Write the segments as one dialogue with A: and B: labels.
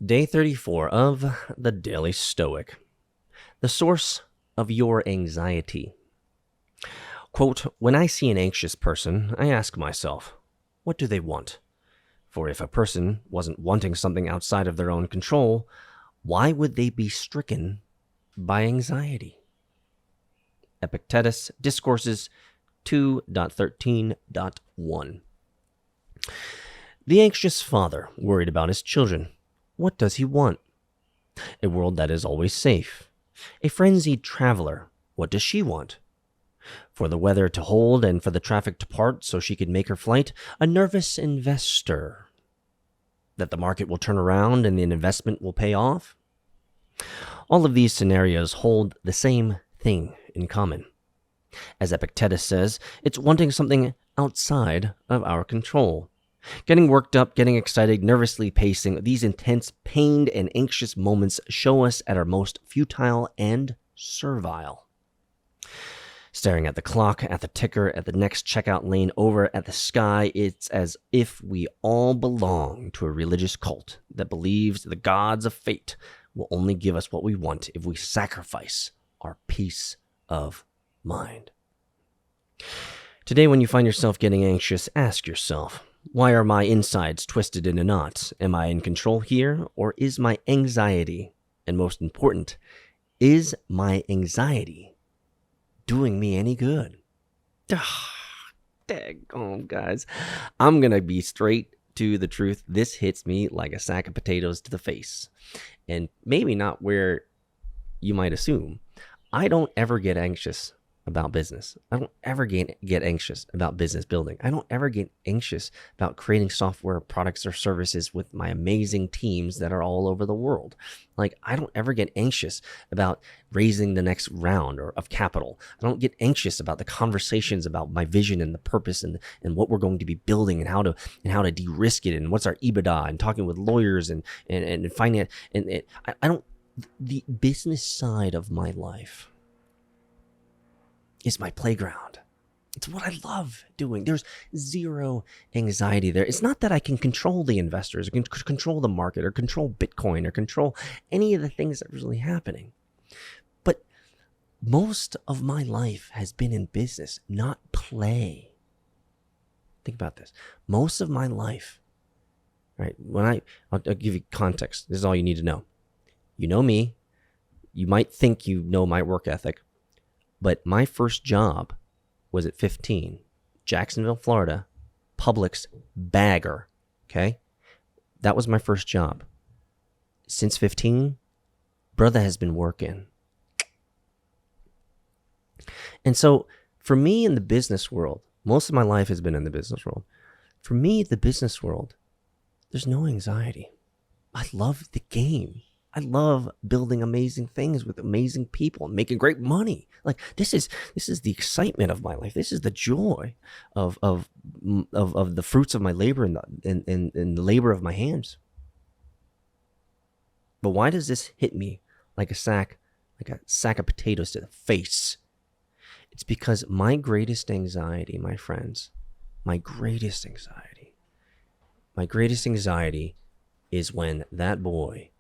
A: Day 34 of the Daily Stoic. The source of your anxiety. Quote, when I see an anxious person, I ask myself, what do they want? For if a person wasn't wanting something outside of their own control, why would they be stricken by anxiety? Epictetus, Discourses 2.13.1. The anxious father worried about his children. What does he want? A world that is always safe. A frenzied traveler. What does she want? For the weather to hold and for the traffic to part so she could make her flight, a nervous investor. That the market will turn around and the investment will pay off? All of these scenarios hold the same thing in common. As Epictetus says, it's wanting something outside of our control. Getting worked up, getting excited, nervously pacing, these intense, pained, and anxious moments show us at our most futile and servile. Staring at the clock, at the ticker, at the next checkout lane, over at the sky, it's as if we all belong to a religious cult that believes the gods of fate will only give us what we want if we sacrifice our peace of mind. Today, when you find yourself getting anxious, ask yourself, why are my insides twisted in a knot? Am I in control here, or is my anxiety, and most important, is my anxiety doing me any good? Daggone, guys. I'm going to be straight to the truth. This hits me like a sack of potatoes to the face. And maybe not where you might assume. I don't ever get anxious about business. I don't ever get anxious about business building. I don't ever get anxious about creating software products or services with my amazing teams that are all over the world. Like, I don't ever get anxious about raising the next round of capital. I don't get anxious about the conversations about my vision and the purpose and what we're going to be building and how to de-risk it and what's our EBITDA and talking with lawyers and finance. I don't, the business side of my life is my playground. It's what I love doing. There's zero anxiety there. It's not that I can control the investors or can control the market or control Bitcoin or control any of the things that are really happening. But most of my life has been in business, not play. Think about this. Most of my life, right? I'll give you context. This is all you need to know. You know me. You might think you know my work ethic. But my first job was at 15, Jacksonville, Florida, Publix bagger, okay? That was my first job. Since 15, brother has been working. And so for me in the business world, most of my life has been in the business world. For me, the business world, there's no anxiety. I love the game. I love building amazing things with amazing people and making great money. Like this is the excitement of my life. This is the joy of the fruits of my labor and the labor of my hands. But why does this hit me like a sack of potatoes to the face? It's because my greatest anxiety, my friends, my greatest anxiety is when that boy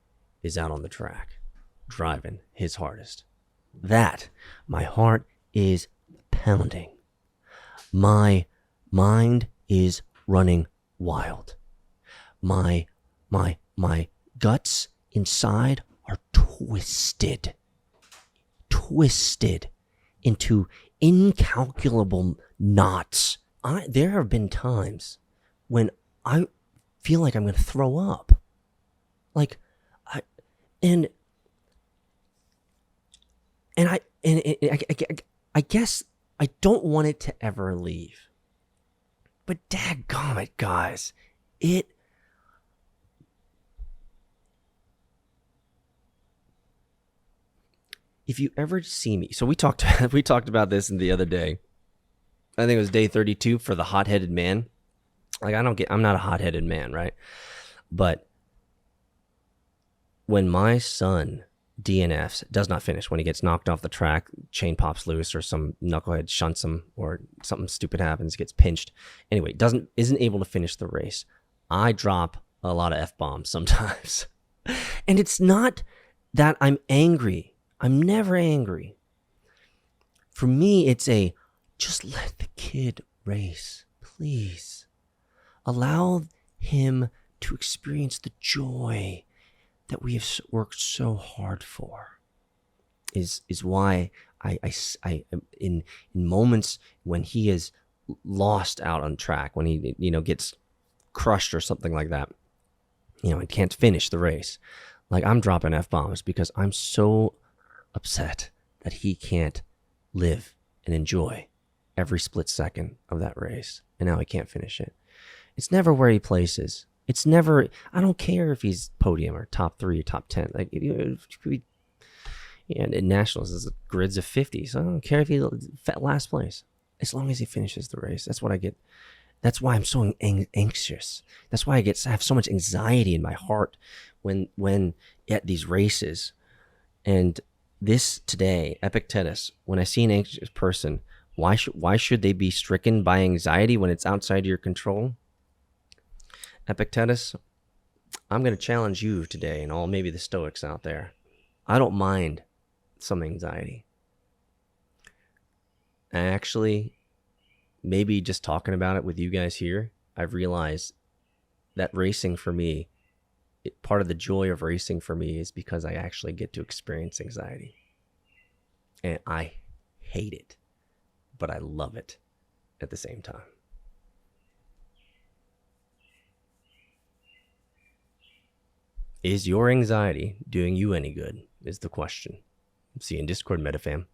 A: is out on the track, driving his hardest. That, my heart is pounding. My mind is running wild. My guts inside are twisted into incalculable knots. There have been times when I feel like I'm going to throw up. I guess I don't want it to ever leave. But dadgummit, guys, if you ever see me, so we talked about this the other day. I think it was day 32 for the hot-headed man. Like I'm not a hot-headed man, right? But when my son DNFs, does not finish, when he gets knocked off the track, chain pops loose or some knucklehead shunts him or something stupid happens, gets pinched. Anyway, isn't able to finish the race. I drop a lot of F-bombs sometimes. And it's not that I'm angry. I'm never angry. For me, it's just let the kid race, please. Allow him to experience the joy that we have worked so hard for. Is why I in moments when he is lost out on track, when he gets crushed or something like that, and can't finish the race, like I'm dropping F-bombs because I'm so upset that he can't live and enjoy every split second of that race, and now he can't finish it. It's never where he places. It's never. I don't care if he's podium or top 3 or top 10. Like in nationals, there's grids of 50, so I don't care if he's last place, as long as he finishes the race. That's what I get. That's why I'm so anxious. That's why I have so much anxiety in my heart when at these races. And this today, Epictetus, when I see an anxious person, why should they be stricken by anxiety when it's outside your control? Epictetus, I'm going to challenge you today and all maybe the Stoics out there. I don't mind some anxiety. Actually, maybe just talking about it with you guys here, I've realized that racing for me, part of the joy of racing for me is because I actually get to experience anxiety. And I hate it, but I love it at the same time. Is your anxiety doing you any good? Is the question. See you in Discord, MetaFam.